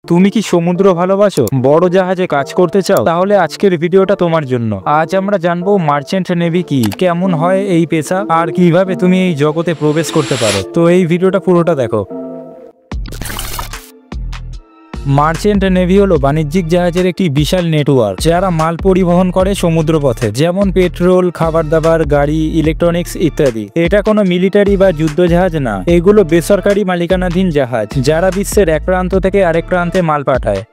তুমি কি সমুদ্র ভালোবাসো, বড় জাহাজে কাজ করতে চাও? তাহলে আজকের ভিডিওটা তোমার জন্য। আজ আমরা জানবো মার্চেন্ট নেভি কি, কেমন হয় এই পেশা, আর কিভাবে তুমি এই জগতে প্রবেশ করতে পারো। তো এই ভিডিওটা পুরোটা দেখো। মার্চেন্ট নেভি হলো বাণিজ্যিক জাহাজের একটি বিশাল নেটওয়ার্ক যারা মাল পরিবহন করে সমুদ্রপথে, যেমন পেট্রোল, খাবার দাবার, গাড়ি, ইলেকট্রনিক্স ইত্যাদি। এটা কোনো মিলিটারি বা যুদ্ধ জাহাজ না, এগুলো বেসরকারি মালিকানাধীন জাহাজ যারা বিশ্বের এক প্রান্ত থেকে আরেক প্রান্তে মাল পাঠায়।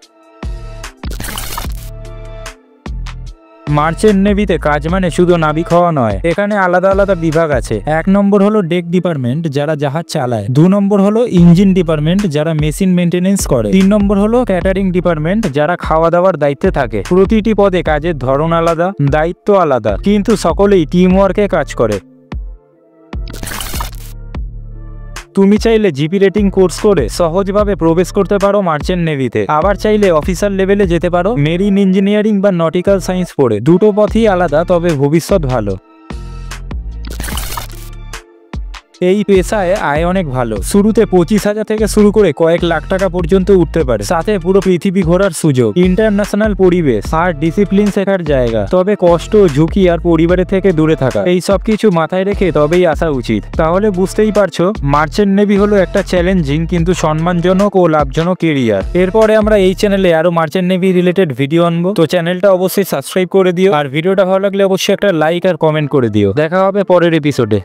মার্চেন্ট নেভিতে কাজ মানে শুধু নাবিক হওয়া নয়, এখানে আলাদা আলাদা বিভাগ আছে। 1 নম্বর হলো ডেক ডিপার্টমেন্ট যারা জাহাজ চালায়। 2 নম্বর হলো ইঞ্জিন ডিপার্টমেন্ট যারা মেশিন মেনটেনেন্স করে। 3 নম্বর হলো ক্যাটারিং ডিপার্টমেন্ট যারা খাওয়া দাওয়ার দায়িত্বে থাকে। প্রতিটি পদে কাজের ধরন আলাদা, দায়িত্ব আলাদা, কিন্তু সকলেই টিম ওয়ার্কে কাজ করে। তুমি চাইলে জিপি রেটিং কোর্স করে সহজভাবে প্রবেশ করতে পারো মার্চেন্ট নেভিতে, আবার চাইলে অফিসার লেভেলে যেতে পারো মেরিন ইঞ্জিনিয়ারিং বা নটিক্যাল সায়েন্স পড়ে। দুটো পথই আলাদা, তবে ভবিষ্যৎ ভালো। এই পেশায় আয় অনেক ভালো, শুরুতে 25,000 থেকে শুরু করে কয়েক লাখ টাকা পর্যন্ত উঠতে পারে, সাথে পুরো পৃথিবী ঘোরার সুযোগ, ইন্টারন্যাশনাল পরিবেশ আর ডিসিপ্লিন শেখার জায়গা। তবে কষ্ট, ঝুঁকি আর পরিবারের থেকে দূরে থাকা, এই সব কিছু মাথায় রেখে তবেই আসা উচিত। তাহলে বুঝতেই পারছো, মার্চেন্ট নেভি হলো একটা চ্যালেঞ্জিং কিন্তু সম্মানজনক ও লাভজনক কেরিয়ার। এরপরে আমরা এই চ্যানেলে আরো মার্চেন্ট নেভি রিলেটেড ভিডিও আনবো, তো চ্যানেলটা অবশ্যই সাবস্ক্রাইব করে দিও, আর ভিডিওটা ভালো লাগলে অবশ্যই একটা লাইক আর কমেন্ট করে দিও। দেখা হবে পরের এপিসোডে।